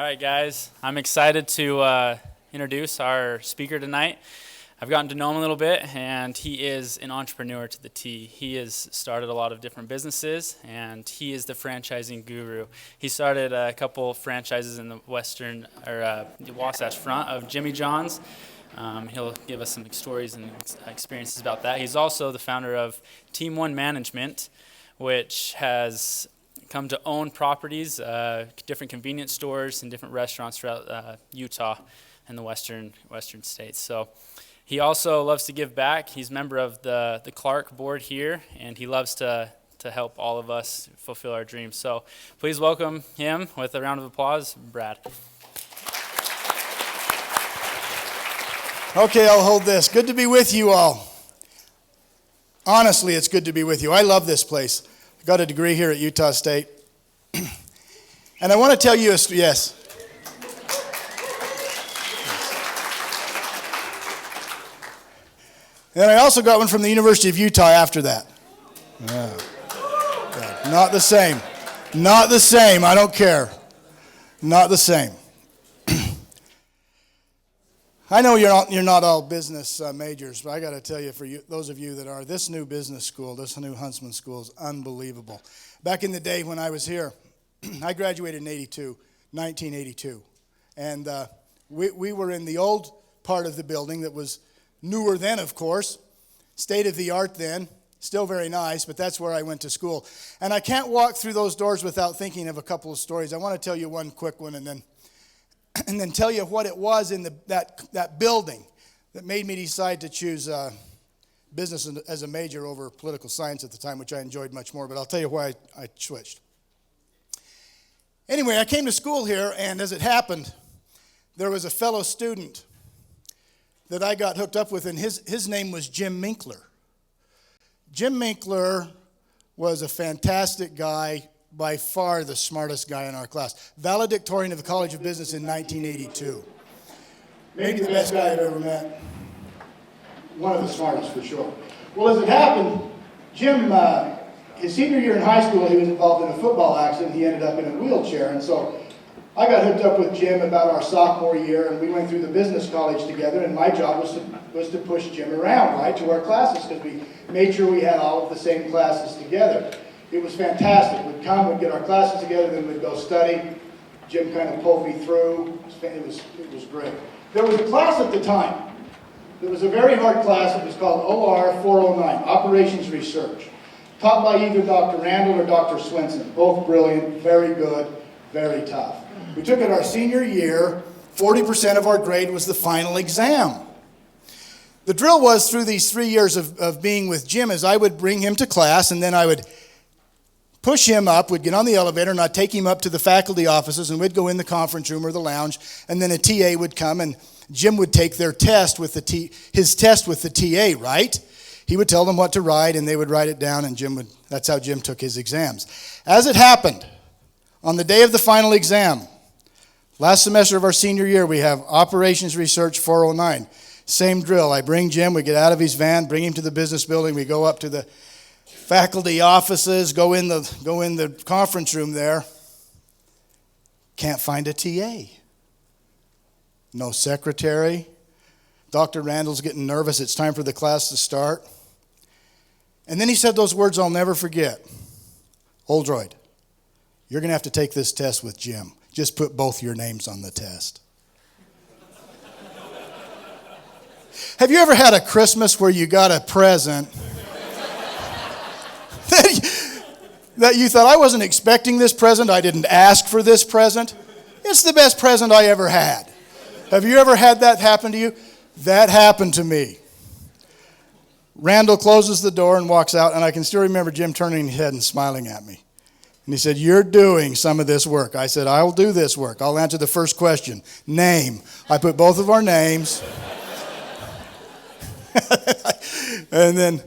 right, guys. I'm excited to introduce our speaker tonight. I've gotten to know him a little bit, and he is an entrepreneur to the T. He has started a lot of different businesses, and he is the franchising guru. He started a couple franchises in the Wasatch Front of Jimmy Johns. He'll give us some stories and experiences about that. He's also the founder of TeamOne Management, which has come to own properties, different convenience stores and different restaurants throughout Utah and the western states. So he also loves to give back. He's a member of the Clark board here, and he loves to help all of us fulfill our dreams. So please welcome him with a round of applause, Brad. Okay, I'll hold this. Good to be with you all. Honestly, it's good to be with you. I love this place. I got a degree here at Utah State. And I want to tell you, yes. And I also got one from the University of Utah after that. Yeah. Not the same. Not the same. I don't care. Not the same. I know you're not all business majors, but I got to tell you, for you, those of you that are, this new business school, this new Huntsman school is unbelievable. Back in the day when I was here, I graduated in 1982, and we were in the old part of the building that was newer then, of course, state of the art then, still very nice, but that's where I went to school. And I can't walk through those doors without thinking of a couple of stories. I want to tell you one quick one, and then tell you what it was in that building that made me decide to choose business as a major over political science at the time, which I enjoyed much more, but I'll tell you why I switched. Anyway, I came to school here, and as it happened, there was a fellow student that I got hooked up with, and his name was Jim Minkler. Jim Minkler was a fantastic guy, by far the smartest guy in our class. Valedictorian of the College of Business in 1982. Maybe the best guy I've ever met. One of the smartest, for sure. Well, as it happened, Jim, his senior year in high school, he was involved in a football accident. He ended up in a wheelchair, and so I got hooked up with Jim about our sophomore year, and we went through the business college together, and my job was to push Jim around, right, to our classes, because we made sure we had all of the same classes together. It was fantastic. We'd come, we'd get our classes together, then we'd go study. Jim kind of pulled me through. It was great. There was a class at the time. It was a very hard class. It was called OR 409, Operations Research, taught by either Dr. Randall or Dr. Swenson. Both brilliant, very good, very tough. We took it our senior year. 40% of our grade was the final exam. The drill was, through these 3 years of being with Jim, is I would bring him to class, and then I would push him up, we'd get on the elevator, and I'd take him up to the faculty offices, and we'd go in the conference room or the lounge, and then a TA would come, and Jim would take their test with his test with the TA, right? He would tell them what to write, and they would write it down, and that's how Jim took his exams. As it happened, on the day of the final exam, last semester of our senior year, we have Operations Research 409. Same drill. I bring Jim, we get out of his van, bring him to the business building, we go up to the faculty offices, go in the conference room there. Can't find a TA. No secretary. Dr. Randall's getting nervous. It's time for the class to start. And then he said those words I'll never forget. Oldroyd, you're going to have to take this test with Jim. Just put both your names on the test. Have you ever had a Christmas where you got a present that you thought, I wasn't expecting this present, I didn't ask for this present? It's the best present I ever had. Have you ever had that happen to you? That happened to me. Randall closes the door and walks out, and I can still remember Jim turning his head and smiling at me. And he said, you're doing some of this work. I said, I'll do this work. I'll answer the first question. Name. I put both of our names. And then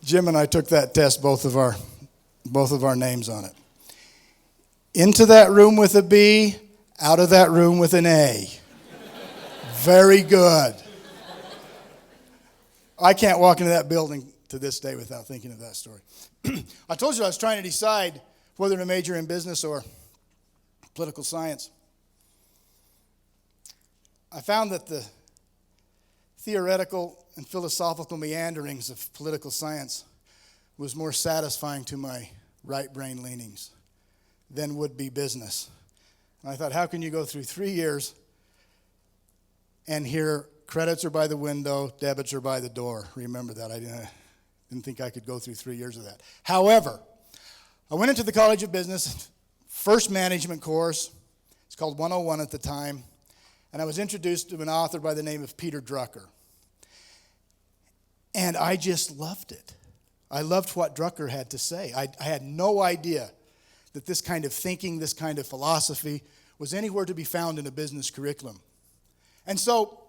Jim and I took that test, both of our names on it. Into that room with a B, out of that room with an A. Very good. I can't walk into that building to this day without thinking of that story. I told you I was trying to decide whether to major in business or political science. I found that the theoretical and philosophical meanderings of political science was more satisfying to my right brain leanings than would be business. And I thought, how can you go through 3 years and hear credits are by the window, debits are by the door? Remember that. I didn't think I could go through 3 years of that. However, I went into the College of Business, first management course. It's called 101 at the time. And I was introduced to an author by the name of Peter Drucker. And I just loved it. I loved what Drucker had to say. I had no idea that this kind of thinking, this kind of philosophy was anywhere to be found in a business curriculum. And so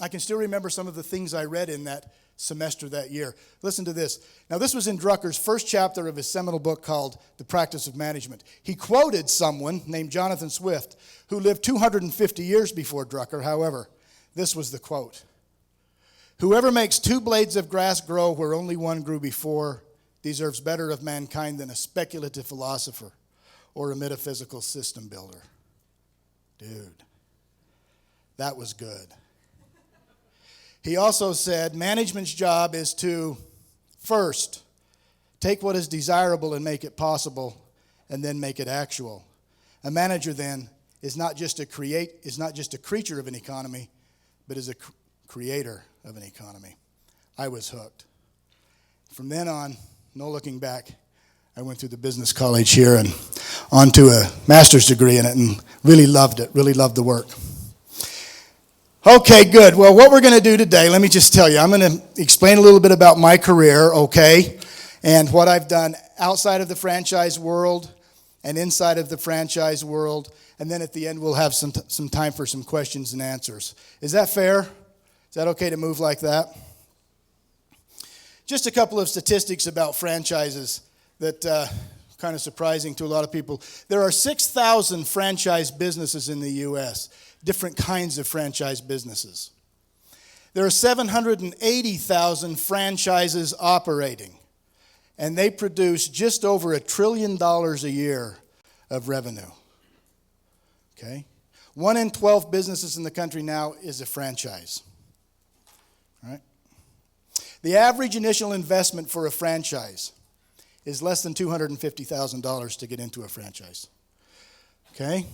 I can still remember some of the things I read in that semester that year. Listen to this. Now, this was in Drucker's first chapter of his seminal book called The Practice of Management. He quoted someone named Jonathan Swift, who lived 250 years before Drucker. However, this was the quote. "Whoever makes 2 blades of grass grow where only one grew before deserves better of mankind than a speculative philosopher or a metaphysical system builder." Dude, that was good. He also said, management's job is to, first, take what is desirable and make it possible, and then make it actual. A manager, then, is not just a creature of an economy, but is a creator of an economy. I was hooked. From then on, no looking back, I went through the business college here and on to a master's degree in it and really loved it, really loved the work. Okay, good. Well, what we're going to do today, let me just tell you, I'm going to explain a little bit about my career, okay, and what I've done outside of the franchise world and inside of the franchise world, and then at the end we'll have some time for some questions and answers. Is that fair? Is that okay to move like that? Just a couple of statistics about franchises that kind of surprising to a lot of people. There are 6,000 franchise businesses in the U.S., different kinds of franchise businesses. There are 780,000 franchises operating, and they produce just over $1 trillion a year of revenue. Okay? 1 in 12 businesses in the country now is a franchise. All right? The average initial investment for a franchise is less than $250,000 to get into a franchise. Okay?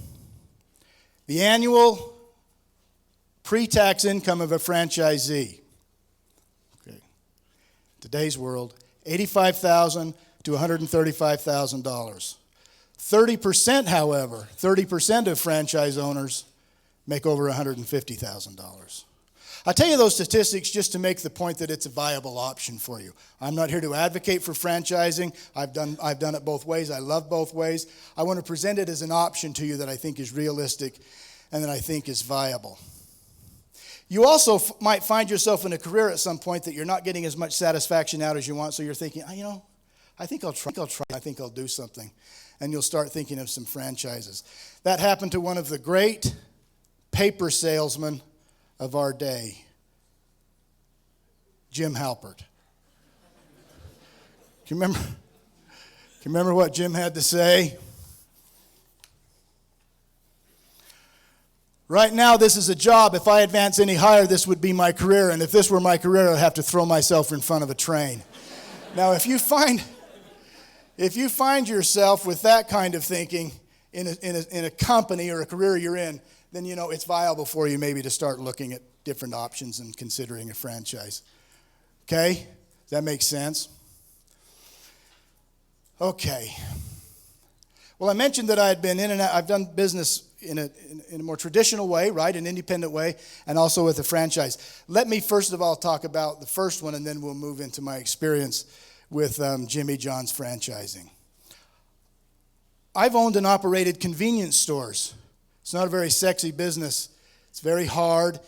The annual pre-tax income of a franchisee, okay, today's world, $85,000 to $135,000. 30%, however, 30% of franchise owners make over $150,000. I tell you those statistics just to make the point that it's a viable option for you. I'm not here to advocate for franchising. I've done it both ways. I love both ways. I want to present it as an option to you that I think is realistic and that I think is viable. You also might find yourself in a career at some point that you're not getting as much satisfaction out as you want, so you're thinking, I think I'll try. I think I'll do something. And you'll start thinking of some franchises. That happened to one of the great paper salesmen of our day, Jim Halpert. Can you remember what Jim had to say? Right now, this is a job. If I advance any higher, this would be my career. And if this were my career, I'd have to throw myself in front of a train. Now, if you find yourself with that kind of thinking in a company or a career you're in, then it's viable for you maybe to start looking at different options and considering a franchise. Okay? Does that make sense? Okay. Well, I mentioned that I had been in and out. I've done business in a more traditional way, right? An independent way, and also with a franchise. Let me first of all talk about the first one, and then we'll move into my experience with Jimmy Johns franchising. I've owned and operated convenience stores. It's not a very sexy business. It's very hard.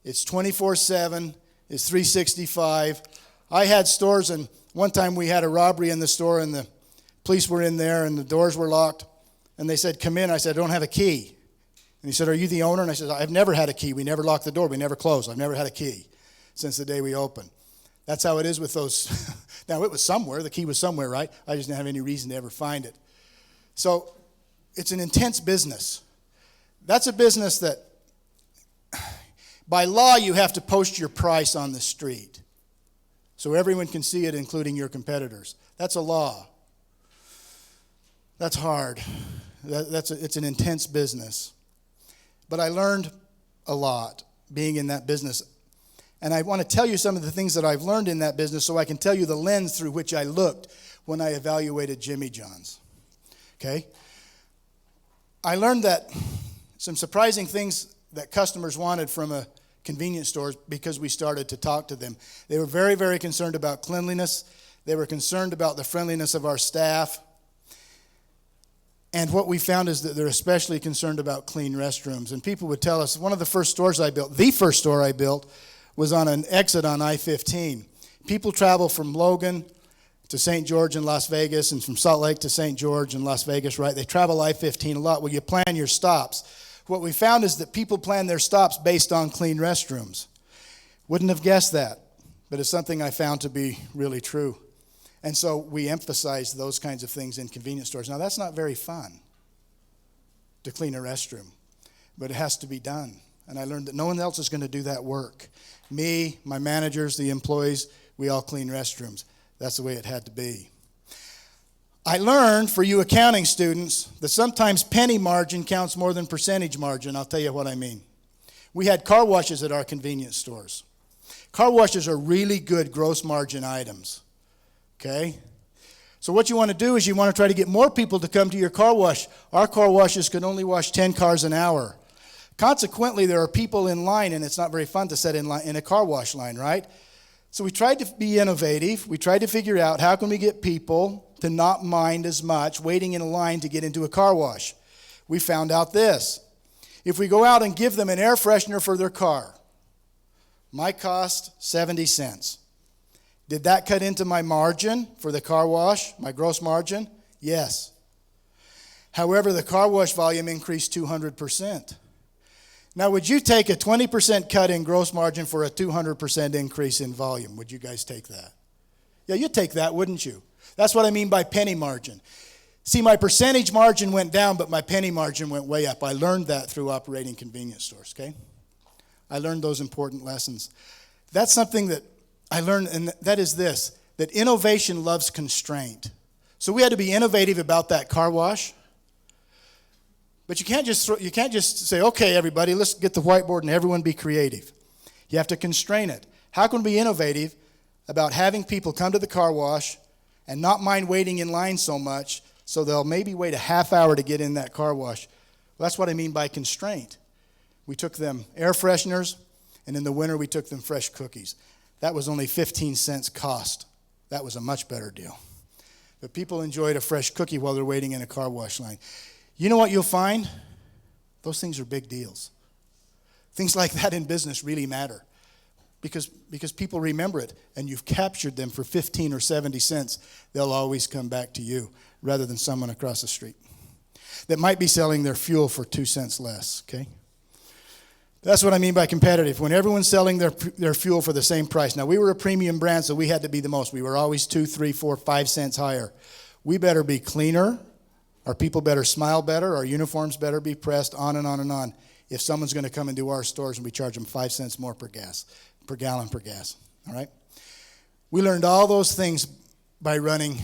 It's 24/7. It's 365. I had stores, and one time we had a robbery in the store, and the police were in there, and the doors were locked. And they said, "Come in." I said, "I don't have a key." And he said, "Are you the owner?" And I said, "I've never had a key. We never lock the door. We never close. I've never had a key since the day we opened." That's how it is with those. Now, it was somewhere. The key was somewhere, right? I just didn't have any reason to ever find it. So it's an intense business. That's a business that By law, you have to post your price on the street so everyone can see it, including your competitors. That's a law. That's hard. It's an intense business. But I learned a lot being in that business. And I want to tell you some of the things that I've learned in that business so I can tell you the lens through which I looked when I evaluated Jimmy Johns. Okay? I learned that some surprising things that customers wanted from a convenience store because we started to talk to them. They were very, very concerned about cleanliness. They were concerned about the friendliness of our staff. And what we found is that they're especially concerned about clean restrooms. And people would tell us, one of the first stores I built, the first store I built, was on an exit on I-15. People travel from Logan to St. George in Las Vegas and from Salt Lake to St. George in Las Vegas, right? They travel I-15 a lot. Well, you plan your stops. What we found is that people plan their stops based on clean restrooms. Wouldn't have guessed that, but it's something I found to be really true. And so we emphasize those kinds of things in convenience stores. Now, that's not very fun to clean a restroom, but it has to be done. And I learned that no one else is going to do that work. Me, my managers, the employees, we all clean restrooms. That's the way it had to be. I learned, for you accounting students, that sometimes penny margin counts more than percentage margin. I'll tell you what I mean. We had car washes at our convenience stores. Car washes are really good gross margin items. Okay? So what you want to do is you want to try to get more people to come to your car wash. Our car washes could only wash 10 cars an hour. Consequently, there are people in line, and it's not very fun to set in line in a car wash line, right? So we tried to be innovative. We tried to figure out how can we get people to not mind as much waiting in a line to get into a car wash. We found out this. If we go out and give them an air freshener for their car, my cost 70 cents. Did that cut into my margin for the car wash, my gross margin? Yes. However, the car wash volume increased 200%. Now, would you take a 20% cut in gross margin for a 200% increase in volume? Would you guys take that? Yeah, you'd take that, wouldn't you? That's what I mean by penny margin. See, my percentage margin went down, but my penny margin went way up. I learned that through operating convenience stores, okay? I learned those important lessons. That's something that I learned, and that is this, that innovation loves constraint. So we had to be innovative about that car wash. But you can't just say, okay, everybody, let's get the whiteboard and everyone be creative. You have to constrain it. How can we be innovative about having people come to the car wash and not mind waiting in line so much so they'll maybe wait a half hour to get in that car wash? Well, that's what I mean by constraint. We took them air fresheners, and in the winter we took them fresh cookies. That was only 15 cents cost. That was a much better deal. But people enjoyed a fresh cookie while they're waiting in a car wash line. You know what you'll find? Those things are big deals. Things like that in business really matter because people remember it, and you've captured them for 15 or 70 cents. They'll always come back to you rather than someone across the street that might be selling their fuel for 2 cents less, okay? That's what I mean by competitive. When everyone's selling their fuel for the same price. Now, we were a premium brand, so we had to be the most. We were always 2, 3, 4, 5 cents higher. We better be cleaner. Our people better smile better. Our uniforms better be pressed, on and on and on. If someone's going to come into our stores and we charge them 5 cents more per gallon per gas, all right? We learned all those things by running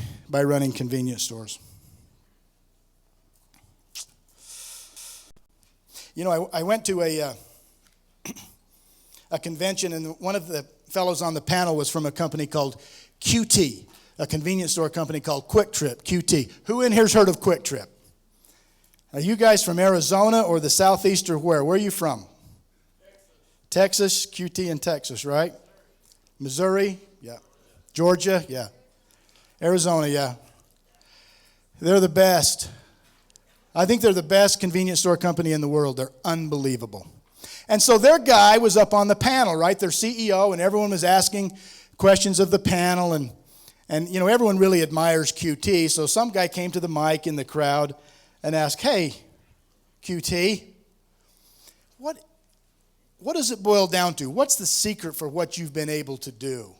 convenience stores. You know, I went to a convention, and one of the fellows on the panel was from a company called QT, a convenience store company called Quick Trip, QT. Who in here's heard of Quick Trip? Are you guys from Arizona or the Southeast or where? Where are you from? Texas, QT in Texas, right? Missouri, yeah. Georgia, yeah. Arizona, yeah. They're the best. I think they're the best convenience store company in the world. They're unbelievable. And so their guy was up on the panel, right? Their CEO, and everyone was asking questions of the panel, and you know, everyone really admires QT. So some guy came to the mic in the crowd and asked, "Hey, QT, what does it boil down to? What's the secret for what you've been able to do?"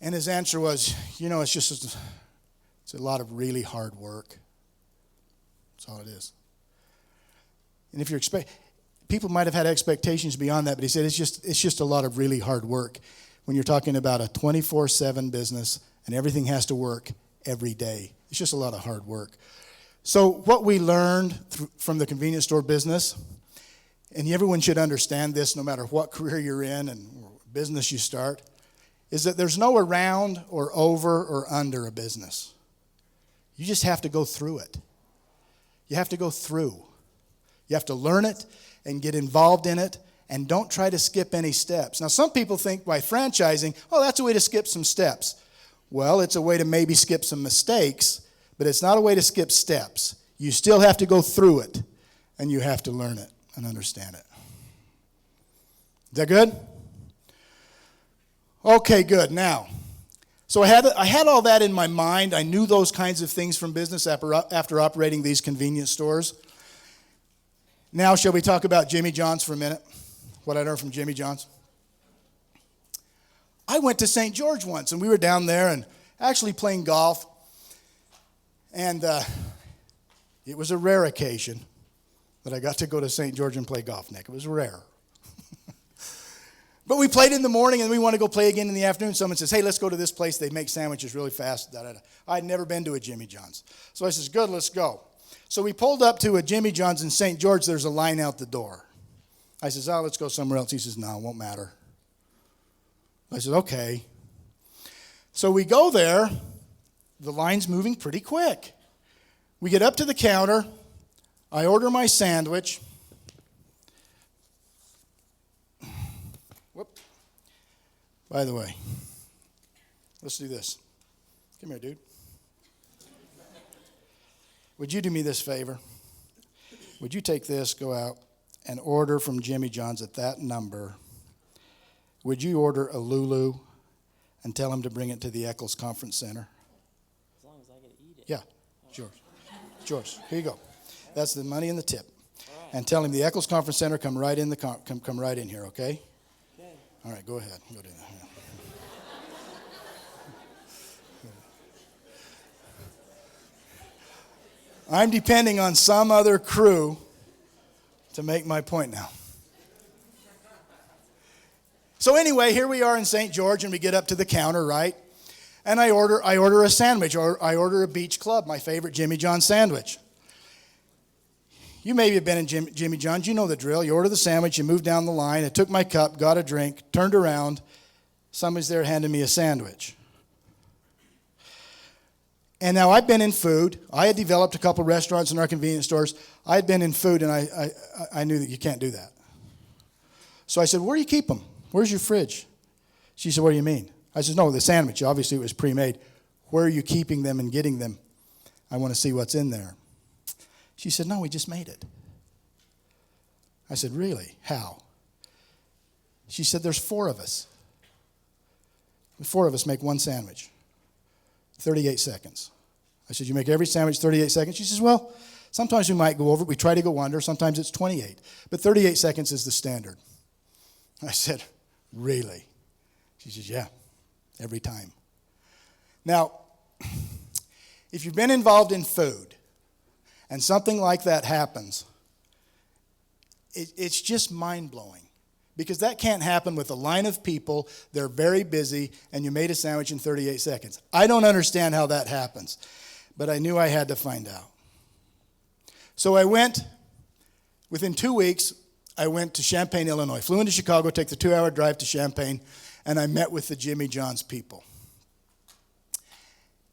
And his answer was, you know, it's a lot of really hard work. That's all it is. And if you're people might have had expectations beyond that, but he said it's just a lot of really hard work when you're talking about a 24/7 business and everything has to work every day. It's just a lot of hard work. So what we learned from the convenience store business, and everyone should understand this no matter what career you're in and business you start, is that there's no around or over or under a business. You just have to go through it. You have to go through. You have to learn it and get involved in it, and don't try to skip any steps. Now, some people think by franchising, oh, that's a way to skip some steps. Well, it's a way to maybe skip some mistakes, but it's not a way to skip steps. You still have to go through it, and you have to learn it and understand it. Is that good? Okay, good. Now, so I had all that in my mind. I knew those kinds of things from business after operating these convenience stores. Now, shall we talk about Jimmy Johns for a minute? What I learned from Jimmy Johns? I went to St. George once, and we were down there and actually playing golf. And it was a rare occasion that I got to go to St. George and play golf, Nick. It was rare. But we played in the morning, and we want to go play again in the afternoon. Someone says, hey, let's go to this place. They make sandwiches really fast. Da, da, da. I'd never been to a Jimmy John's. So I says, good, let's go. So we pulled up to a Jimmy John's in St. George. There's a line out the door. I says, oh, let's go somewhere else. He says, no, it won't matter. I said, okay. So we go there. The line's moving pretty quick. We get up to the counter. I order my sandwich. Whoop. By the way, let's do this. Come here, dude. Would you do me this favor? Would you take this, go out, and order from Jimmy John's at that number? Would you order a Lulu and tell him to bring it to the Eccles Conference Center? As long as I get to eat it. Yeah, it's yours. It's yours. Here you go. That's the money and the tip. Right. And tell him the Eccles Conference Center, come right in come right in here, okay? Okay. All right, go ahead. Go do that. Yeah. I'm depending on some other crew to make my point now. So anyway, here we are in St. George, and we get up to the counter, right? And I order a sandwich, or I order a Beach Club, my favorite Jimmy Johns sandwich. You maybe have been in Jimmy John's. You know the drill. You order the sandwich, you move down the line. I took my cup, got a drink, turned around. Somebody's there handing me a sandwich. And now I've been in food. I had developed a couple restaurants in our convenience stores. I had been in food, and I knew that you can't do that. So I said, where do you keep them? Where's your fridge? She said, what do you mean? I said, no, the sandwich. Obviously, it was pre-made. Where are you keeping them and getting them? I want to see what's in there. She said, no, we just made it. I said, really? How? She said, there's 4 of us. The 4 of us make one sandwich. 38 seconds. I said, you make every sandwich 38 seconds? She says, well, sometimes we might go over. We try to go under. Sometimes it's 28. But 38 seconds is the standard. I said, really? She says, yeah, every time. Now, if you've been involved in food and something like that happens, it's just mind-blowing. Because that can't happen with a line of people. They're very busy, and you made a sandwich in 38 seconds. I don't understand how that happens, but I knew I had to find out. So I went, within 2 weeks, I went to Champaign, Illinois. Flew into Chicago, take the 2-hour drive to Champaign, and I met with the Jimmy John's people.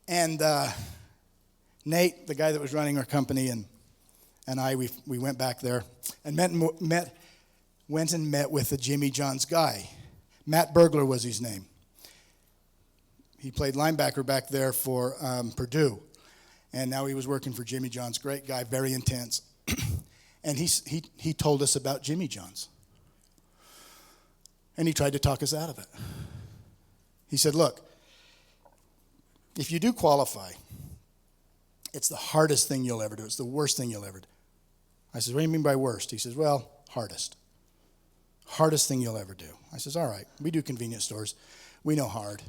And Nate, the guy that was running our company, and we went back there and went and met with the Jimmy John's guy. Matt Bergler was his name. He played linebacker back there for Purdue, and now he was working for Jimmy John's. Great guy, very intense. And he told us about Jimmy John's. And he tried to talk us out of it. He said, look, if you do qualify, it's the hardest thing you'll ever do. It's the worst thing you'll ever do. I said, what do you mean by worst? He says, well, hardest. Hardest thing you'll ever do. I says, all right, we do convenience stores. We know hard.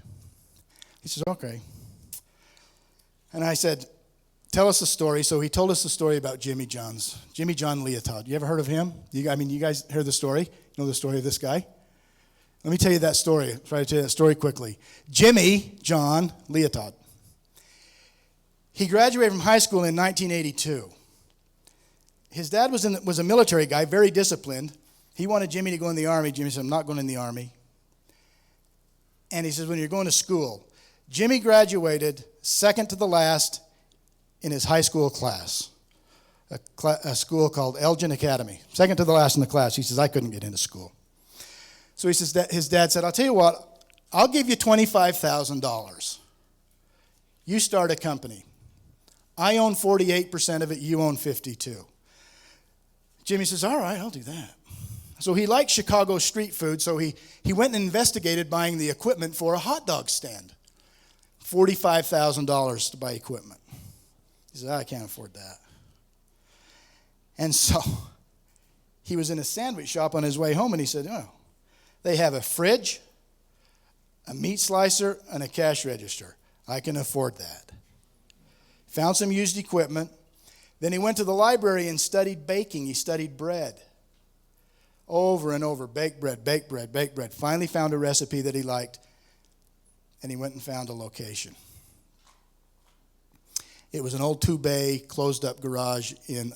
He says, okay. And I said, tell us a story. So he told us the story about Jimmy John Leotard. You ever heard of him? You guys heard the story? You know the story of this guy? Let me tell you that story. Try to tell you that story quickly. Jimmy John Leotard. He graduated from high school in 1982. His dad was a military guy, very disciplined. He wanted Jimmy to go in the Army. Jimmy said, I'm not going in the Army. And he says, when you're going to school, Jimmy graduated second to the last in his high school class, a school called Elgin Academy. Second to the last in the class. He says, I couldn't get into school. So he says, his dad said, I'll tell you what, I'll give you $25,000. You start a company. I own 48% of it, you own 52%. Jimmy says, all right, I'll do that. So he liked Chicago street food, so he went and investigated buying the equipment for a hot dog stand. $45,000 to buy equipment. He said, I can't afford that. And so he was in a sandwich shop on his way home, and he said, oh, they have a fridge, a meat slicer, and a cash register. I can afford that. Found some used equipment. Then he went to the library and studied baking. He studied bread. Over and over, bake bread, bake bread, bake bread. Finally found a recipe that he liked, and he went and found a location. It was an old two-bay, closed-up garage in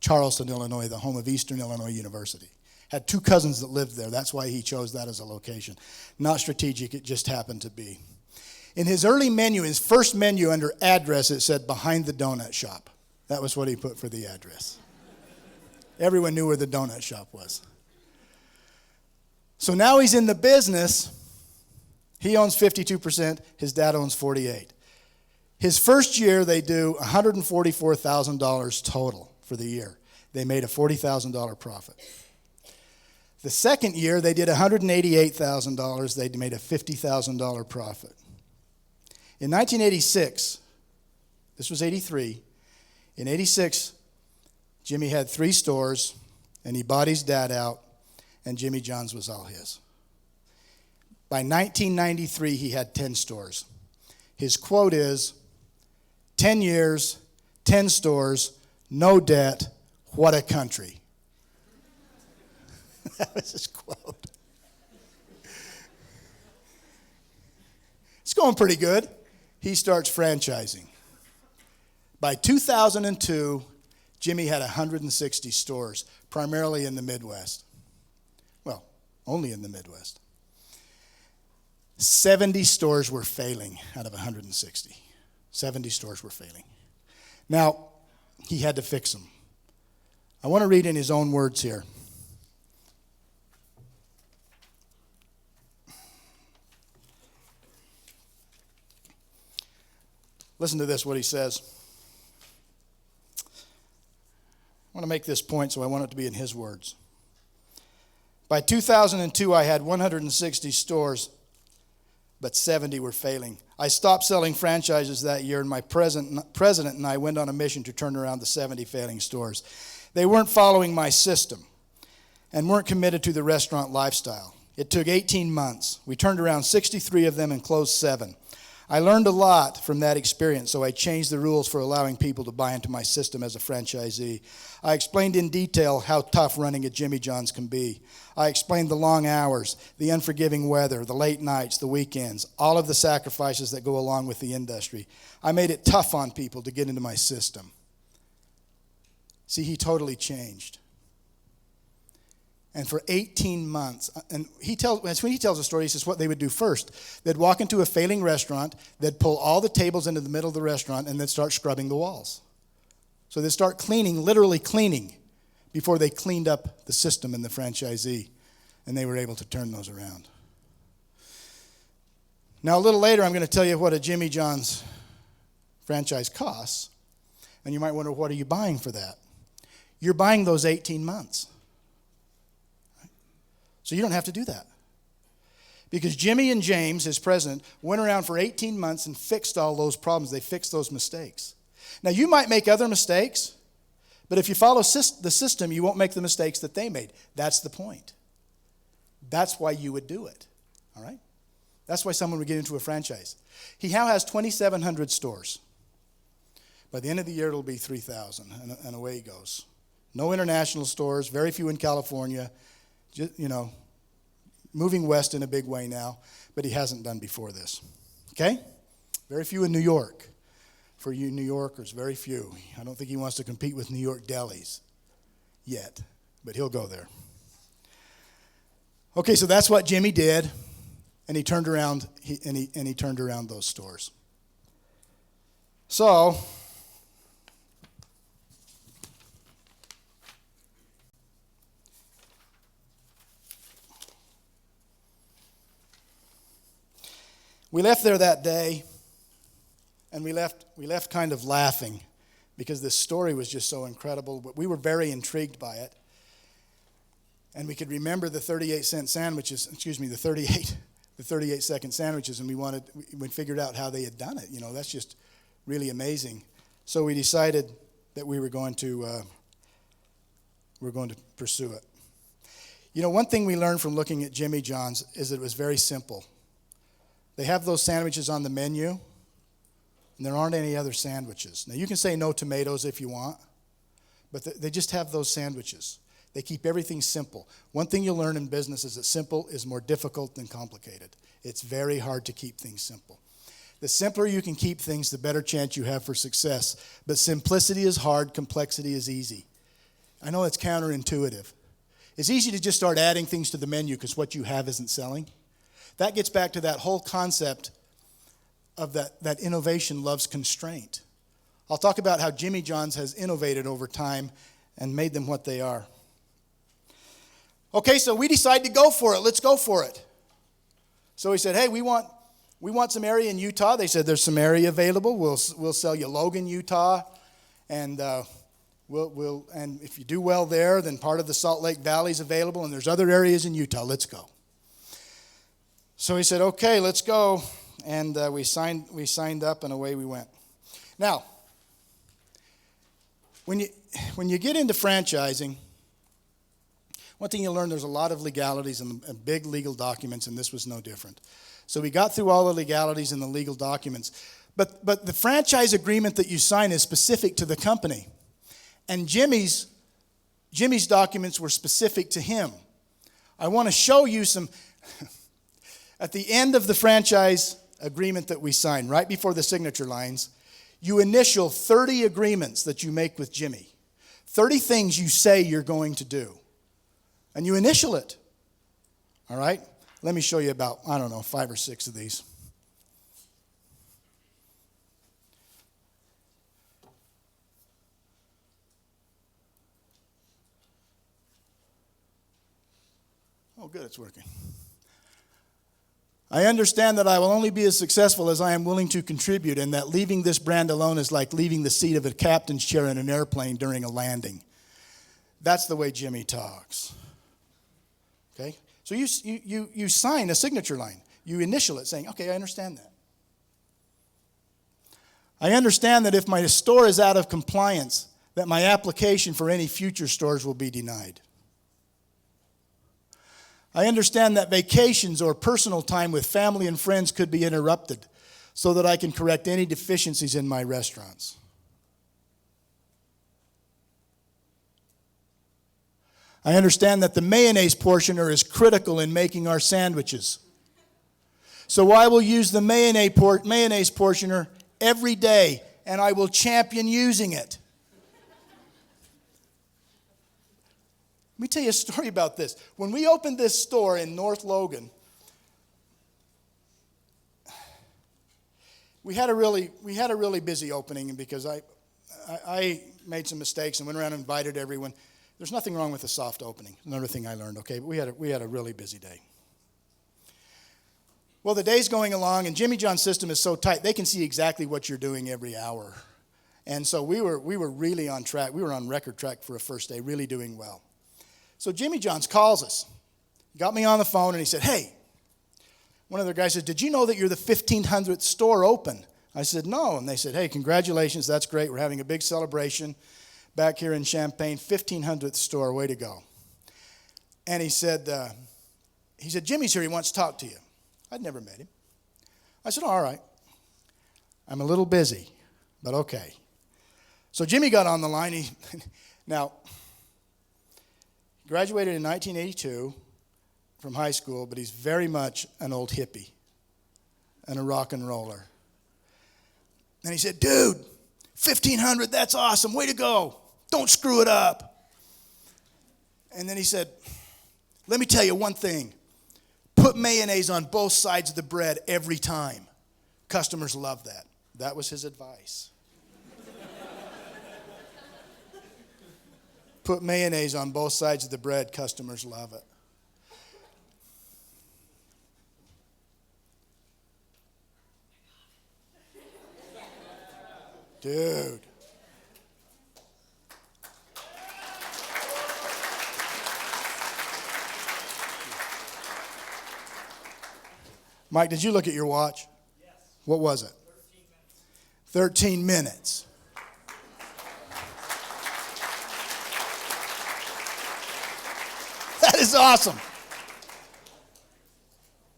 Charleston, Illinois, the home of Eastern Illinois University. Had two cousins that lived there. That's why he chose that as a location. Not strategic, it just happened to be. In his early menu, his first menu under address, it said, behind the donut shop. That was what he put for the address. Everyone knew where the donut shop was. So now he's in the business. He owns 52%. His dad owns 48%. His first year, they do $144,000 total for the year. They made a $40,000 profit. The second year, they did $188,000. They made a $50,000 profit. In 1986, this was 83, in 86, Jimmy had 3 stores, and he bought his dad out, and Jimmy John's was all his. By 1993, he had 10 stores. His quote is, 10 years, 10 stores, no debt, what a country. That was his quote. It's going pretty good. He starts franchising. By 2002, Jimmy had 160 stores, primarily in the Midwest. Well, only in the Midwest. 70 stores were failing out of 160. 70 stores were failing. Now, he had to fix them. I want to read in his own words here. Listen to this, what he says. I want to make this point, so I want it to be in his words. By 2002, I had 160 stores, but 70 were failing. I stopped selling franchises that year, and my president and I went on a mission to turn around the 70 failing stores. They weren't following my system and weren't committed to the restaurant lifestyle. It took 18 months. We turned around 63 of them and closed 7. I learned a lot from that experience, so I changed the rules for allowing people to buy into my system as a franchisee. I explained in detail how tough running a Jimmy John's can be. I explained the long hours, the unforgiving weather, the late nights, the weekends, all of the sacrifices that go along with the industry. I made it tough on people to get into my system. See, he totally changed. And for 18 months, and when he tells the story, he says what they would do first. They'd walk into a failing restaurant, they'd pull all the tables into the middle of the restaurant, and they'd start scrubbing the walls. So they'd start cleaning, literally cleaning, before they cleaned up the system and the franchisee, and they were able to turn those around. Now, a little later, I'm going to tell you what a Jimmy John's franchise costs, and you might wonder, what are you buying for that? You're buying those 18 months. So you don't have to do that. Because Jimmy and James, his president, went around for 18 months and fixed all those problems. They fixed those mistakes. Now, you might make other mistakes, but if you follow the system, you won't make the mistakes that they made. That's the point. That's why you would do it. All right? That's why someone would get into a franchise. He now has 2,700 stores. By the end of the year, it'll be 3,000, and away he goes. No international stores, very few in California, just, moving west in a big way now, but he hasn't done before this. Okay? Very few in New York. For you New Yorkers, very few. I don't think he wants to compete with New York delis yet, but he'll go there. Okay, so that's what Jimmy did, and he turned around he turned around those stores. So we left there that day, and we left kind of laughing because this story was just so incredible. But we were very intrigued by it. And we could remember the 38-cent sandwiches, the 38-second sandwiches, and we figured out how they had done it. That's just really amazing. So we decided that we were going to pursue it. One thing we learned from looking at Jimmy John's is that it was very simple. They have those sandwiches on the menu, and there aren't any other sandwiches. Now, you can say no tomatoes if you want, but they just have those sandwiches. They keep everything simple. One thing you'll learn in business is that simple is more difficult than complicated. It's very hard to keep things simple. The simpler you can keep things, the better chance you have for success. But simplicity is hard, complexity is easy. I know it's counterintuitive. It's easy to just start adding things to the menu because what you have isn't selling. That gets back to that whole concept of that innovation loves constraint. I'll talk about how Jimmy John's has innovated over time and made them what they are. Okay, so we decided to go for it. Let's go for it. So we said, hey, we want some area in Utah. They said there's some area available. We'll sell you Logan, Utah, and and if you do well there, then part of the Salt Lake Valley is available, and there's other areas in Utah. Let's go. So he said, okay, let's go, and we signed up, and away we went. Now, when you get into franchising, one thing you'll learn, there's a lot of legalities and big legal documents, and this was no different. So we got through all the legalities and the legal documents. But the franchise agreement that you sign is specific to the company. And Jimmy's documents were specific to him. I want to show you some... At the end of the franchise agreement that we sign, right before the signature lines, you initial 30 agreements that you make with Jimmy. 30 things you say you're going to do. And you initial it. All right? Let me show you about, 5 or 6 of these. Oh, good, it's working. I understand that I will only be as successful as I am willing to contribute, and that leaving this brand alone is like leaving the seat of a captain's chair in an airplane during a landing. That's the way Jimmy talks. Okay? So you sign a signature line. You initial it saying, okay, I understand that. I understand that if my store is out of compliance, that my application for any future stores will be denied. I understand that vacations or personal time with family and friends could be interrupted so that I can correct any deficiencies in my restaurants. I understand that the mayonnaise portioner is critical in making our sandwiches. So I will use the mayonnaise portioner every day, and I will champion using it. Let me tell you a story about this. When we opened this store in North Logan, we had a really busy opening because I made some mistakes and went around and invited everyone. There's nothing wrong with a soft opening. Another thing I learned, okay? But we had a really busy day. Well, the day's going along, and Jimmy John's system is so tight, they can see exactly what you're doing every hour. And so we were really on track. We were on record track for a first day, really doing well. So Jimmy John's calls us. He got me on the phone, and he said, hey, one of their guys said, did you know that you're the 1,500th store open? I said, no. And they said, hey, congratulations, that's great. We're having a big celebration back here in Champaign, 1,500th store, way to go. And he said, Jimmy's here, he wants to talk to you. I'd never met him. I said, all right. I'm a little busy, but okay. So Jimmy got on the line. Now, graduated in 1982 from high school, but he's very much an old hippie and a rock and roller. And he said, dude, 1,500, that's awesome. Way to go. Don't screw it up. And then he said, let me tell you one thing. Put mayonnaise on both sides of the bread every time. Customers love that. That was his advice. Put mayonnaise on both sides of the bread. Customers love it. Dude. Mike, did you look at your watch? Yes. What was it? 13 minutes. That is awesome.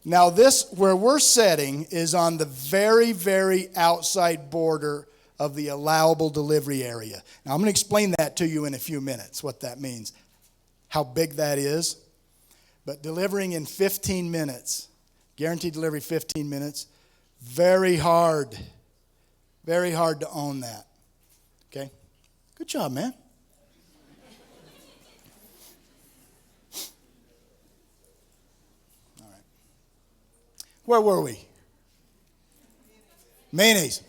Now this, where we're setting, is on the very, very outside border of the allowable delivery area. Now I'm going to explain that to you in a few minutes, what that means, how big that is. But delivering in 15 minutes, guaranteed delivery 15 minutes, very hard to own that. Okay? Good job, man. All right. Where were we? Mayonnaise.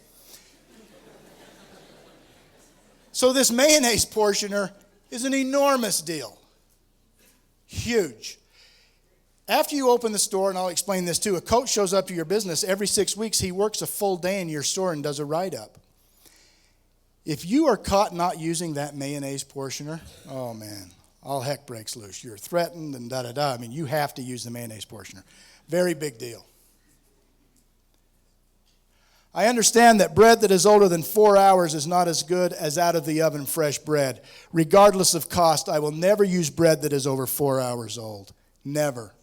So this mayonnaise portioner is an enormous deal. Huge. After you open the store, and I'll explain this too, a coach shows up to your business every 6 weeks. He works a full day in your store and does a write-up. If you are caught not using that mayonnaise portioner, oh man, all heck breaks loose. You're threatened and da-da-da. I mean, you have to use the mayonnaise portioner. Very big deal. I understand that bread that is older than 4 hours is not as good as out of the oven fresh bread. Regardless of cost, I will never use bread that is over 4 hours old. Never.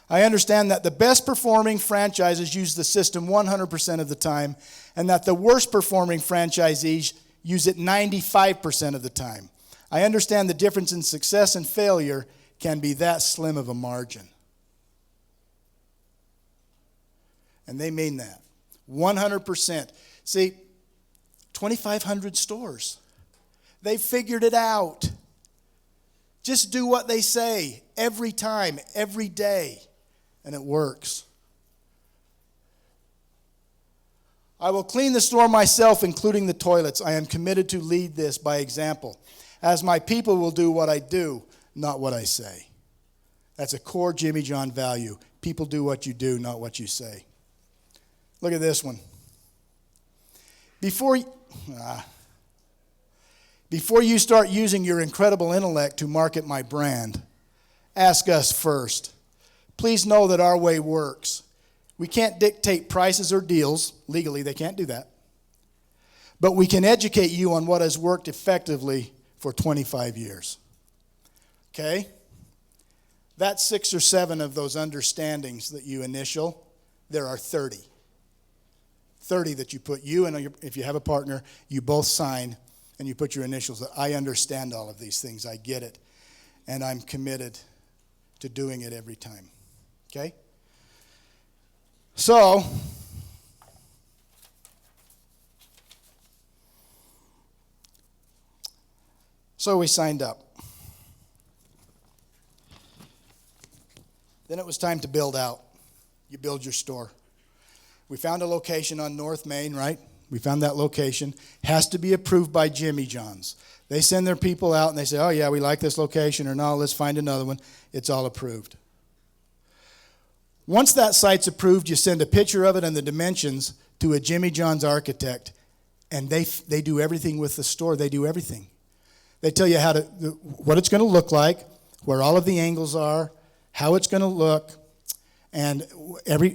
I understand that the best performing franchises use the system 100% of the time, and that the worst performing franchisees use it 95% of the time. I understand the difference in success and failure can be that slim of a margin. And they mean that. 100%. See, 2,500 stores. They figured it out. Just do what they say every time, every day, and it works. I will clean the store myself, including the toilets. I am committed to lead this by example, as my people will do what I do, not what I say. That's a core Jimmy John value. People do what you do, not what you say. Look at this one. Before you start using your incredible intellect to market my brand, ask us first. Please know that our way works. We can't dictate prices or deals. Legally, they can't do that. But we can educate you on what has worked effectively for 25 years. Okay? That's 6 or 7 of those understandings that you initial. There are 30. 30 that you put, you and if you have a partner, you both sign and you put your initials. I understand all of these things. I get it. And I'm committed to doing it every time. Okay? So, we signed up. Then it was time to build out. You build your store. We found a location on North Main, right? We found that location. Has to be approved by Jimmy Johns. They send their people out and they say, oh yeah, we like this location, or no, let's find another one. It's all approved. Once that site's approved, you send a picture of it and the dimensions to a Jimmy Johns architect, and they do everything with the store. They do everything. They tell you what it's going to look like, where all of the angles are, how it's going to look, and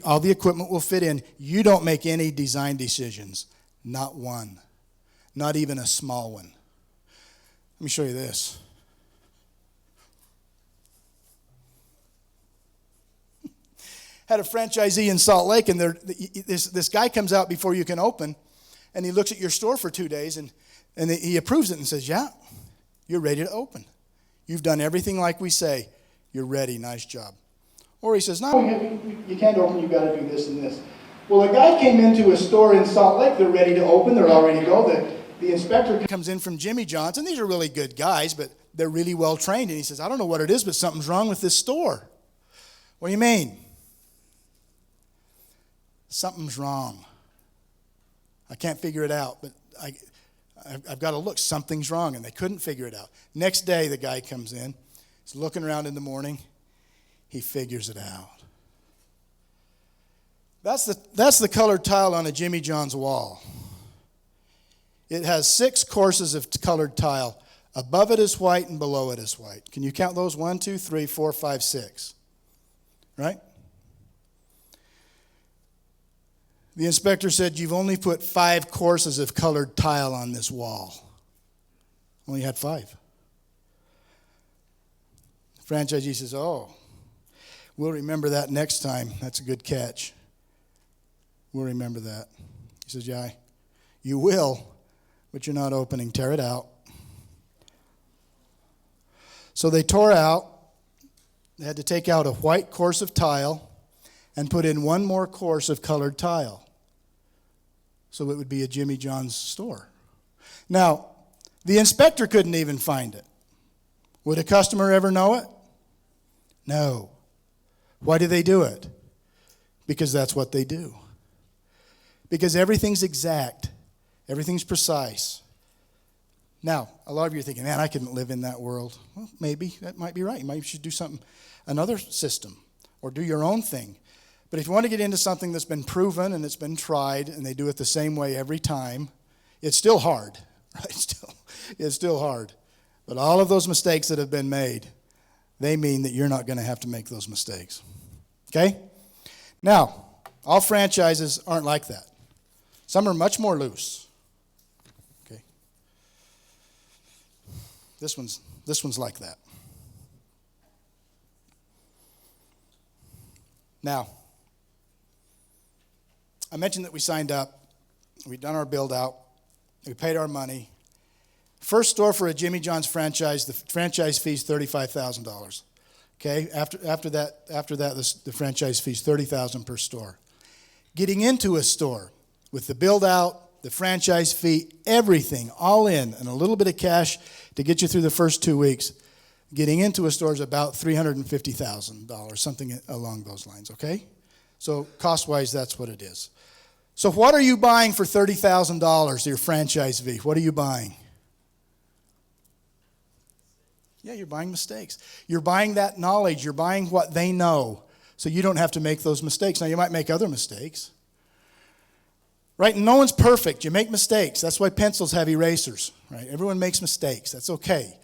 all the equipment will fit in. You don't make any design decisions. Not one. Not even a small one. Let me show you this. Had a franchisee in Salt Lake, and this guy comes out before you can open, and he looks at your store for 2 days, and he approves it and says, yeah, you're ready to open. You've done everything like we say. You're ready. Nice job. Or he says, no, you can't open. You've got to do this and this. Well, a guy came into a store in Salt Lake. They're ready to open. They're all ready to go. The inspector comes in from Jimmy Johns, and these are really good guys, but they're really well trained. And he says, I don't know what it is, but something's wrong with this store. What do you mean? Something's wrong. I can't figure it out, but I've got to look. Something's wrong, and they couldn't figure it out. Next day, the guy comes in. He's looking around in the morning. He figures it out. That's the colored tile on a Jimmy John's wall. It has 6 courses of colored tile. Above it is white and below it is white. Can you count those? 1, 2, 3, 4, 5, 6. Right? The inspector said, you've only put 5 courses of colored tile on this wall. Only had 5. The franchisee says, oh, we'll remember that next time. That's a good catch. We'll remember that. He says, yeah, you will, but you're not opening. Tear it out. So they tore out. They had to take out a white course of tile and put in 1 more course of colored tile. So it would be a Jimmy John's store. Now, the inspector couldn't even find it. Would a customer ever know it? No. Why do they do it? Because that's what they do. Because everything's exact. Everything's precise. Now, a lot of you are thinking, man, I couldn't live in that world. Well, maybe. That might be right. Maybe you should do something, another system, or do your own thing. But if you want to get into something that's been proven and it's been tried and they do it the same way every time, it's still hard. Right? It's still hard. But all of those mistakes that have been made, they mean that you're not going to have to make those mistakes. Okay? Now, all franchises aren't like that. Some are much more loose. Okay? This one's like that. Now, I mentioned that we signed up, we'd done our build out, we paid our money. First store for a Jimmy John's franchise, the franchise fee is $35,000. Okay, after that, the franchise fee is $30,000 per store. Getting into a store with the build out, the franchise fee, everything, all in, and a little bit of cash to get you through the first 2 weeks. Getting into a store is about $350,000, something along those lines. Okay, so cost-wise, that's what it is. So what are you buying for $30,000? Your franchise fee. What are you buying? Yeah, you're buying mistakes. You're buying that knowledge. You're buying what they know, so you don't have to make those mistakes. Now, you might make other mistakes. Right? No one's perfect. You make mistakes. That's why pencils have erasers. Right? Everyone makes mistakes. That's okay.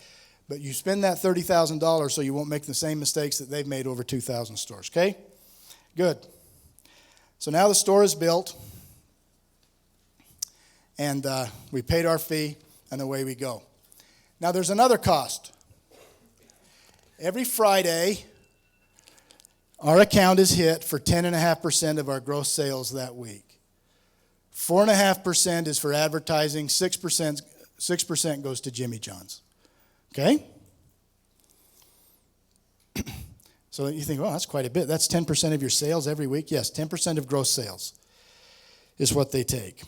But you spend that $30,000 so you won't make the same mistakes that they've made over 2,000 stores. Okay? Good. So now the store is built, and we paid our fee, and away we go. Now, there's another cost. Every Friday, our account is hit for 10.5% of our gross sales that week. 4.5% is for advertising. 6% goes to Jimmy John's. Okay? So you think, well, that's quite a bit. That's 10% of your sales every week? Yes, 10% of gross sales is what they take.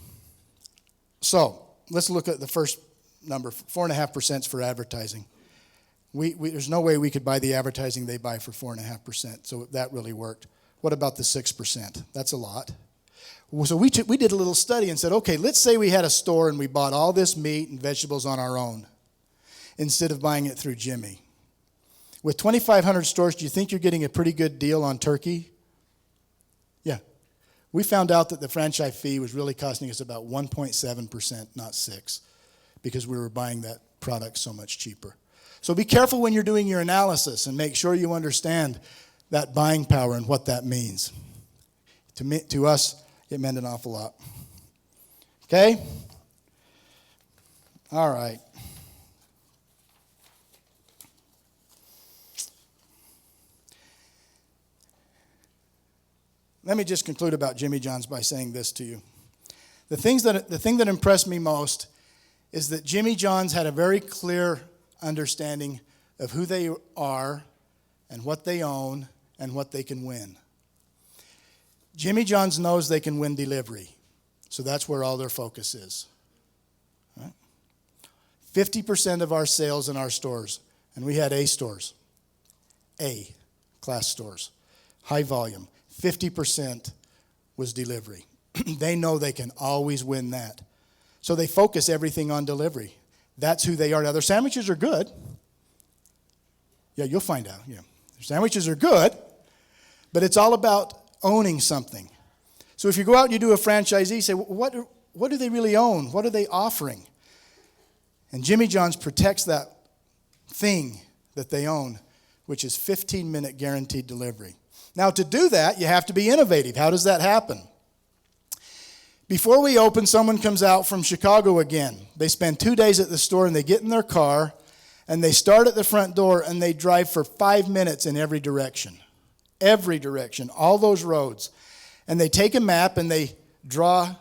So let's look at the first number. 4.5% is for advertising. There's no way we could buy the advertising they buy for 4.5%, so that really worked. What about the 6%? That's a lot. So we did a little study and said, okay, let's say we had a store and we bought all this meat and vegetables on our own instead of buying it through Jimmy. With 2,500 stores, do you think you're getting a pretty good deal on turkey? Yeah. We found out that the franchise fee was really costing us about 1.7%, not 6%, because we were buying that product so much cheaper. So be careful when you're doing your analysis and make sure you understand that buying power and what that means. To us, it meant an awful lot. Okay? All right. Let me just conclude about Jimmy John's by saying this to you. The thing that impressed me most is that Jimmy Johns had a very clear understanding of who they are and what they own and what they can win. Jimmy Johns knows they can win delivery, so that's where all their focus is. Right? 50% of our sales in our stores, and we had A stores, A class stores, high volume, 50% was delivery. They know they can always win that. So they focus everything on delivery. That's who they are. Now, their sandwiches are good. Yeah, you'll find out. Yeah, their sandwiches are good, but it's all about owning something. So if you go out and you do a franchisee, say, what do they really own? What are they offering? And Jimmy John's protects that thing that they own, which is 15-minute guaranteed delivery. Now, to do that, you have to be innovative. How does that happen? Before we open, someone comes out from Chicago again. They spend 2 days at the store, and they get in their car, and they start at the front door, and they drive for 5 minutes in every direction, all those roads. And they take a map, and they draw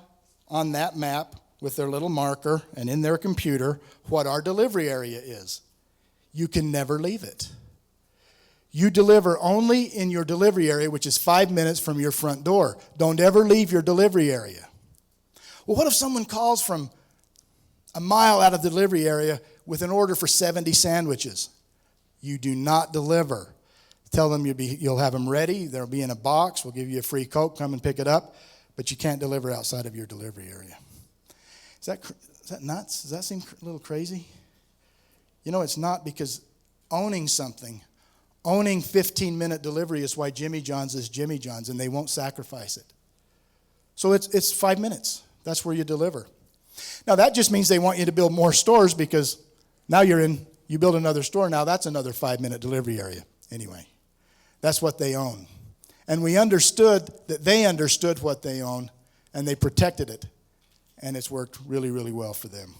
on that map with their little marker and in their computer what our delivery area is. You can never leave it. You deliver only in your delivery area, which is 5 minutes from your front door. Don't ever leave your delivery area. Well, what if someone calls from a mile out of the delivery area with an order for 70 sandwiches? You do not deliver. Tell them you'll have them ready. They'll be in a box. We'll give you a free Coke. Come and pick it up. But you can't deliver outside of your delivery area. Is that nuts? Does that seem a little crazy? You know, it's not, because owning something, owning 15-minute delivery is why Jimmy John's is Jimmy John's, and they won't sacrifice it. So it's 5 minutes. That's where you deliver. Now, that just means they want you to build more stores, because now you build another store. Now that's another 5-minute delivery area. Anyway, that's what they own. And we understood that they understood what they own, and they protected it. And it's worked really, really well for them.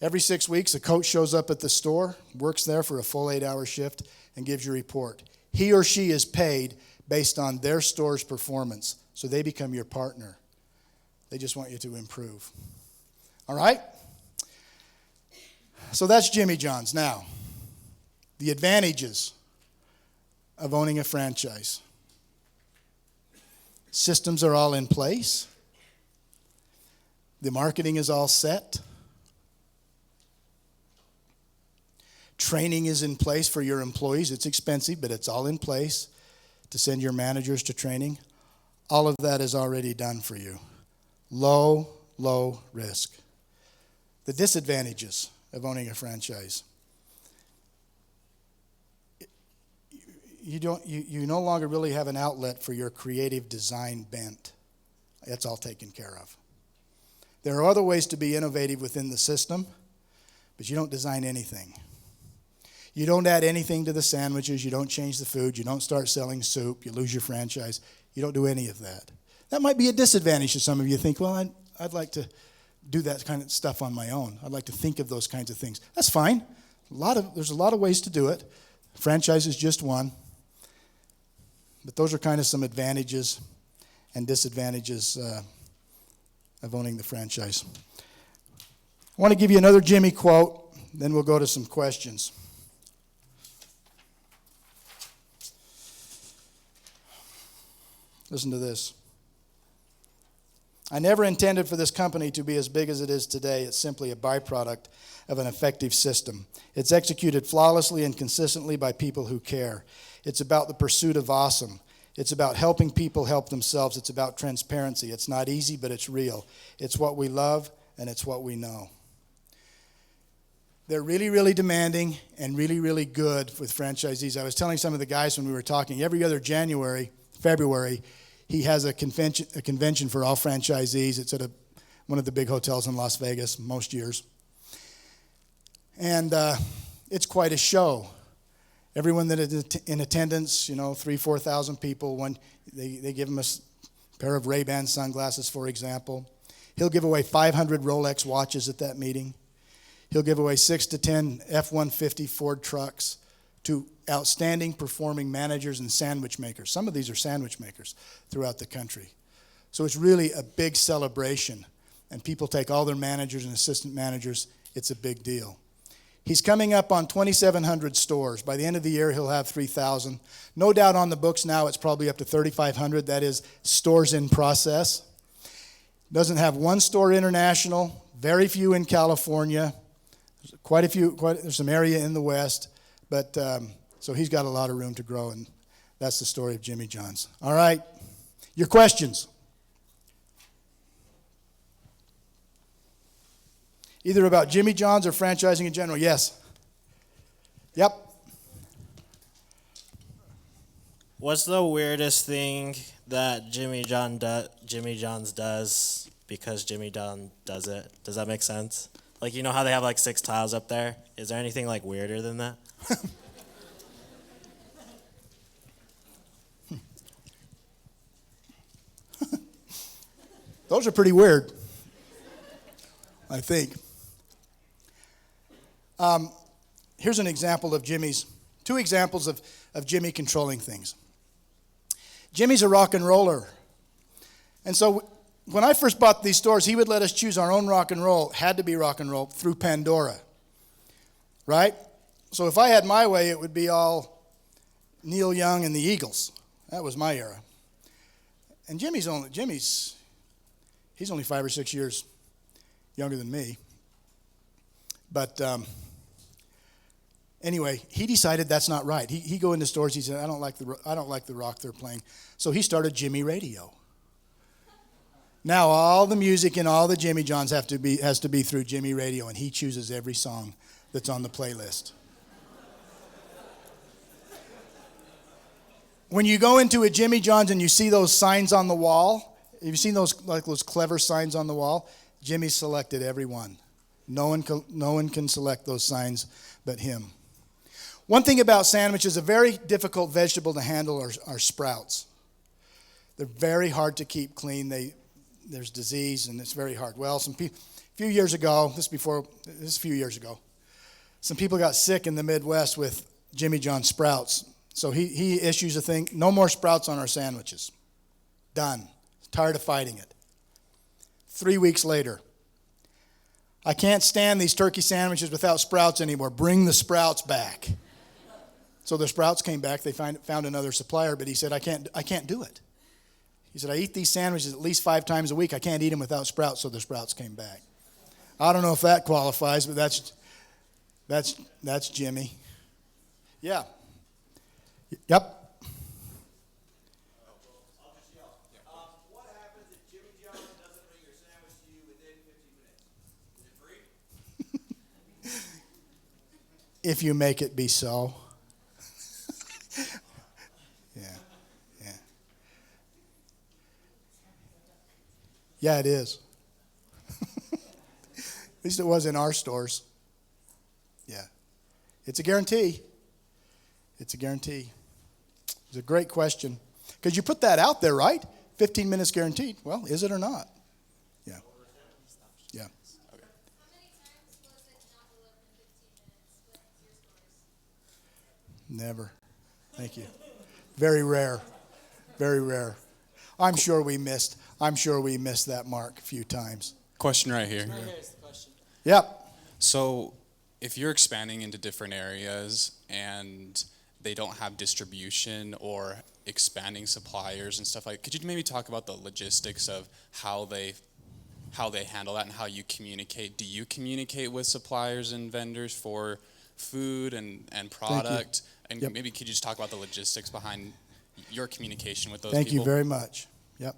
Every 6 weeks, a coach shows up at the store, works there for a full 8-hour shift, and gives you a report. He or she is paid based on their store's performance, so they become your partner. They just want you to improve. All right? So that's Jimmy John's. Now, the advantages of owning a franchise. Systems are all in place. The marketing is all set. Training is in place for your employees. It's expensive, but it's all in place to send your managers to training. All of that is already done for you. Low risk. The disadvantages of owning a franchise. You no longer really have an outlet for your creative design bent. That's all taken care of. There are other ways to be innovative within the system, but you don't design anything. You don't add anything to the sandwiches. You don't change the food. You don't start selling soup. You lose your franchise. You don't do any of that. That might be a disadvantage to some of you. Think, well, I'd like to do that kind of stuff on my own. I'd like to think of those kinds of things. That's fine. There's a lot of ways to do it. Franchise is just one. But those are kind of some advantages and disadvantages of owning the franchise. I want to give you another Jimmy quote, then we'll go to some questions. Listen to this. I never intended for this company to be as big as it is today. It's simply a byproduct of an effective system. It's executed flawlessly and consistently by people who care. It's about the pursuit of awesome. It's about helping people help themselves. It's about transparency. It's not easy, but it's real. It's what we love, and it's what we know. They're really, really demanding and really, really good with franchisees. I was telling some of the guys when we were talking, every other February, he has a convention for all franchisees. It's at one of the big hotels in Las Vegas most years. And it's quite a show. Everyone that is in attendance, 3,000-4,000 people, they give him a pair of Ray-Ban sunglasses, for example. He'll give away 500 Rolex watches at that meeting. He'll give away 6 to 10 F-150 Ford trucks to outstanding performing managers and sandwich makers. Some of these are sandwich makers throughout the country. So it's really a big celebration. And people take all their managers and assistant managers. It's a big deal. He's coming up on 2,700 stores. By the end of the year, he'll have 3,000. No doubt on the books now, it's probably up to 3,500. That is stores in process. Doesn't have one store international, very few in California. There's some area in the West. But so he's got a lot of room to grow, and that's the story of Jimmy John's. All right, your questions. Either about Jimmy John's or franchising in general. Yes. Yep. What's the weirdest thing that Jimmy John's does because Jimmy John does it? Does that make sense? Like, you know how they have like 6 tiles up there? Is there anything like weirder than that? Those are pretty weird, I think. Here's an example of two examples of Jimmy controlling things. Jimmy's a rock and roller. And so when I first bought these stores, he would let us choose our own rock and roll. Had to be rock and roll through Pandora. Right? So if I had my way, it would be all Neil Young and the Eagles. That was my era. And he's only 5 or 6 years younger than me. But anyway, he decided that's not right. He go into stores. He said, I don't like the rock they're playing. So he started Jimmy Radio. Now all the music in all the Jimmy Johns has to be through Jimmy Radio, and he chooses every song that's on the playlist. When you go into a Jimmy John's and you see those signs on the wall, have you seen those clever signs on the wall? Jimmy selected every one. No one can select those signs but him. One thing about sandwiches, a very difficult vegetable to handle are sprouts. They're very hard to keep clean. There's disease and it's very hard. Well, a few years ago, some people got sick in the Midwest with Jimmy John's sprouts. So he issues a thing, no more sprouts on our sandwiches. Done. Tired of fighting it. 3 weeks later, I can't stand these turkey sandwiches without sprouts anymore. Bring the sprouts back. So the sprouts came back. They found another supplier, but he said, I can't do it. He said, I eat these sandwiches at least 5 times a week. I can't eat them without sprouts, so the sprouts came back. I don't know if that qualifies, but that's Jimmy. Yeah. Yep. What happens if Jimmy John doesn't bring your sandwich to you within 15 minutes? Is it free? If you make it be so. Yeah. Yeah, it is. At least it was in our stores. Yeah. It's a guarantee. It's a guarantee. It's a great question. Because you put that out there, right? 15 minutes guaranteed. Well, is it or not? Yeah. Yeah. How many times was it not delivered in 15 minutes with your stores? Never. Thank you. Very rare. Very rare. I'm sure we missed that mark a few times. Question right here. Here's the question. Yep. So if you're expanding into different areas and they don't have distribution or expanding suppliers and stuff like, could you maybe talk about the logistics of how they handle that and how you communicate? Do you communicate with suppliers and vendors for food and product? And Yep. maybe could you just talk about the logistics behind your communication with those Thank people? you very much. Yep.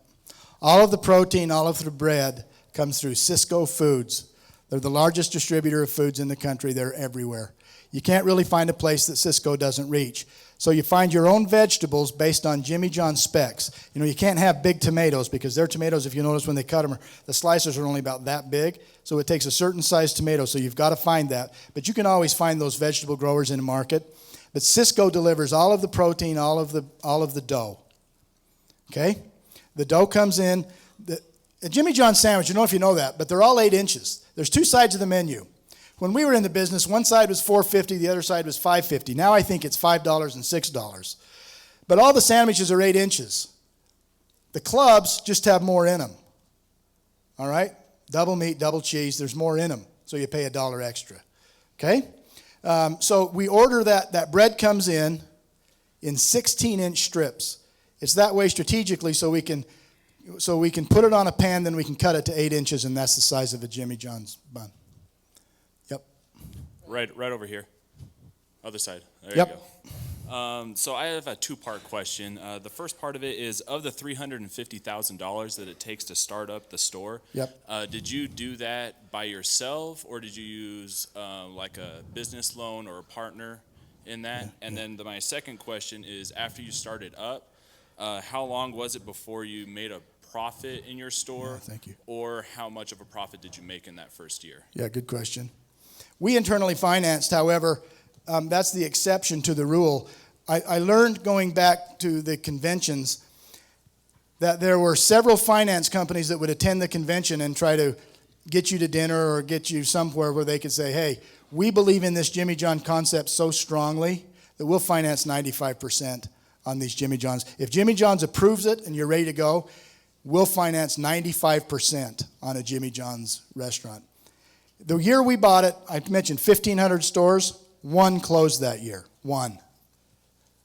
All of the protein, all of the bread comes through Cisco Foods. They're the largest distributor of foods in the country. They're everywhere. You can't really find a place that Cisco doesn't reach. So you find your own vegetables based on Jimmy John's specs. You know, you can't have big tomatoes because their tomatoes, if you notice when they cut them, the slicers are only about that big. So it takes a certain size tomato. So you've got to find that. But you can always find those vegetable growers in the market. But Cisco delivers all of the protein, all of the dough. Okay? The dough comes in. A Jimmy John's sandwich, I don't know if you know that, but they're all 8 inches. There's 2 sides of the menu. When we were in the business, one side was $4.50, the other side was $5.50. Now I think it's $5 and $6. But all the sandwiches are 8 inches. The clubs just have more in them. All right? Double meat, double cheese, there's more in them. So you pay $1 extra. Okay? So we order that bread comes in 16-inch strips. It's that way strategically so we can put it on a pan, then we can cut it to 8 inches, and that's the size of a Jimmy John's bun. Yep. Right over here. Other side. There Yep. you go. So I have a two-part question. The first part of it is, of the $350,000 that it takes to start up the store, did you do that by yourself, or did you use like a business loan or a partner in that? And then my second question is, after you started up, how long was it before you made a profit in your store? Thank you. Or how much of a profit did you make in that first year? Yeah, good question. We internally financed, however, that's the exception to the rule. I learned going back to the conventions that there were several finance companies that would attend the convention and try to get you to dinner or get you somewhere where they could say, hey, we believe in this Jimmy John concept so strongly that we'll finance 95% on these Jimmy Johns. If Jimmy John's approves it and you're ready to go, we'll finance 95% on a Jimmy John's restaurant. The year we bought it, I mentioned 1,500 stores. One closed that year. One.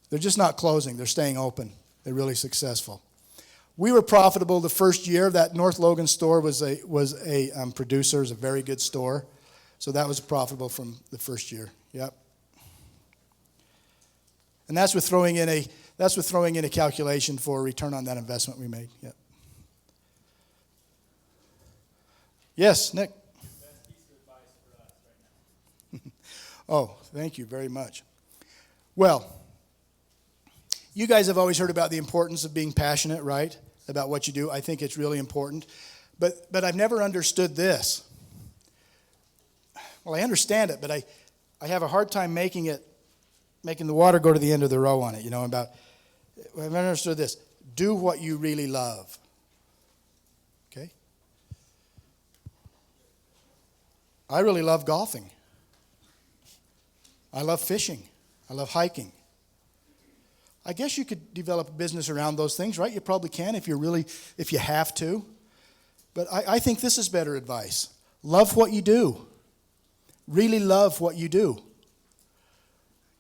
They're just not closing. They're staying open. They're really successful. We were profitable the first year. That North Logan store was a producer. It was a very good store. So that was profitable from the first year. Yep. And that's with throwing in a calculation for return on that investment we made. Yep. Yes, Nick. Oh, thank you very much. Well, you guys have always heard about the importance of being passionate, right? About what you do. I think it's really important. But I've never understood this. Well, I understand it, but I have a hard time making the water go to the end of the row on it, I've never understood this. Do what you really love. Okay? I really love golfing. I love fishing. I love hiking. I guess you could develop a business around those things, right? You probably can if you have to. But I think this is better advice. Love what you do. Really love what you do.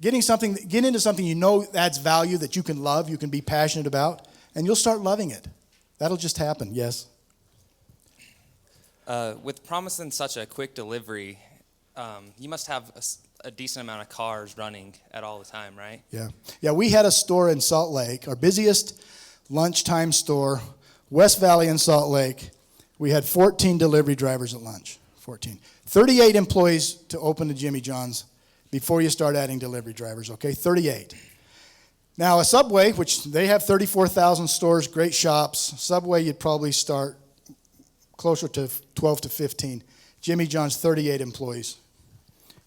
Get into something you know adds value, that you can love, you can be passionate about, and you'll start loving it. That'll just happen. Yes? With promising such a quick delivery, you must have a decent amount of cars running at all the time, right? Yeah, we had a store in Salt Lake, our busiest lunchtime store, West Valley in Salt Lake. We had 14 delivery drivers at lunch, 14. 38 employees to open the Jimmy John's before you start adding delivery drivers, okay? 38. Now, a Subway, which they have 34,000 stores, great shops. Subway, you'd probably start closer to 12 to 15. Jimmy John's, 38 employees.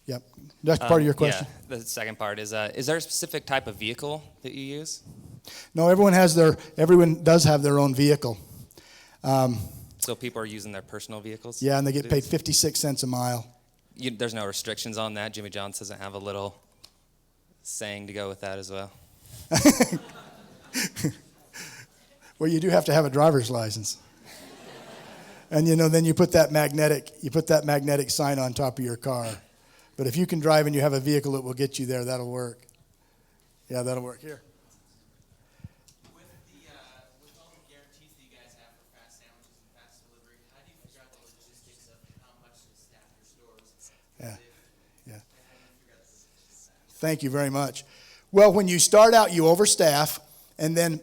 Yep. That's part of your question? Yeah, the second part is there a specific type of vehicle that you use? No, everyone does have their own vehicle. So people are using their personal vehicles? Yeah, and they get paid 56 cents a mile. There's no restrictions on that? Jimmy John's doesn't have a little saying to go with that as well? Well, you do have to have a driver's license. And then you put that magnetic sign on top of your car. But if you can drive and you have a vehicle that will get you there, that'll work. Yeah, that'll work. Here. With all the guarantees that you guys have for fast sandwiches and fast delivery, how do you figure out the logistics of how much to staff your stores? Yeah. Thank you very much. Well, when you start out, you overstaff, and then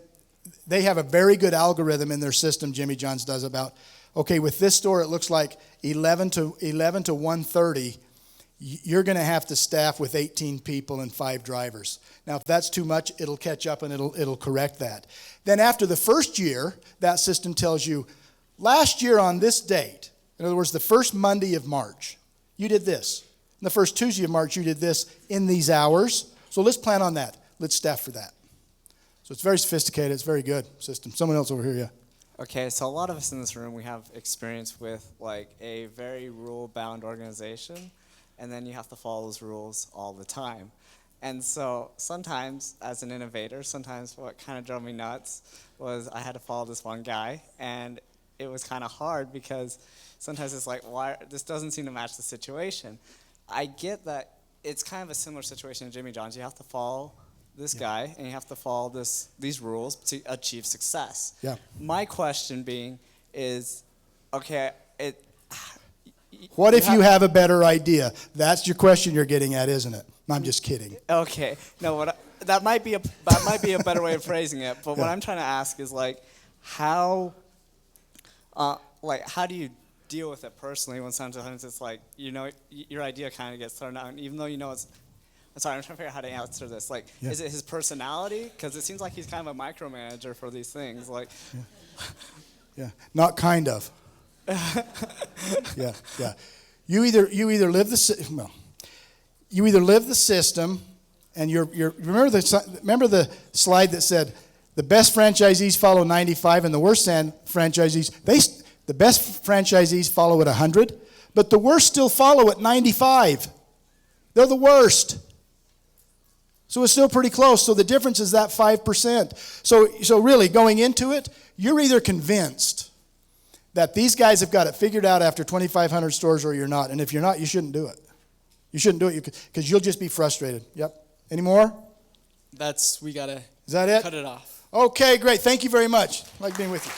they have a very good algorithm in their system, Jimmy John's does, about, okay, with this store, it looks like 11 to 1:30, you're going to have to staff with 18 people and 5 drivers. Now, if that's too much, it'll catch up and it'll correct that. Then after the first year, that system tells you, last year on this date, in other words, the first Monday of March, you did this. And the first Tuesday of March, you did this in these hours. So let's plan on that. Let's staff for that. So it's very sophisticated. It's a very good system. Someone else over here, yeah. Okay, so a lot of us in this room, we have experience with like a very rule-bound organization, and then you have to follow those rules all the time. And so sometimes, as an innovator, sometimes what kind of drove me nuts was I had to follow this one guy, and it was kind of hard because sometimes it's like, why this doesn't seem to match the situation. I get that it's kind of a similar situation in Jimmy John's. You have to follow this guy, and you have to follow these rules to achieve success. Yeah. My question being is, okay, What if you have a better idea? That's your question you're getting at, isn't it? I'm just kidding. Okay, no, that might be a better way of phrasing it. But what I'm trying to ask is like, how do you deal with it personally when sometimes it's like, you know, your idea kind of gets thrown out, and even though you know it's. I'm sorry, I'm trying to figure out how to answer this. Like, is it his personality? Because it seems like he's kind of a micromanager for these things. Like, Yeah, not kind of. Yeah. You either live the system, and remember the slide that said the best franchisees follow 95, and the worst franchisees the best franchisees follow at 100, but the worst still follow at 95. They're the worst. So it's still pretty close. So the difference is that 5%. So really, going into it, you're either convinced that these guys have got it figured out after 2,500 stores, or you're not. And if you're not, you shouldn't do it. You shouldn't do it because you'll just be frustrated. Yep. Any more? We got to Is that it? cut it off. Okay, great. Thank you very much. I like being with you.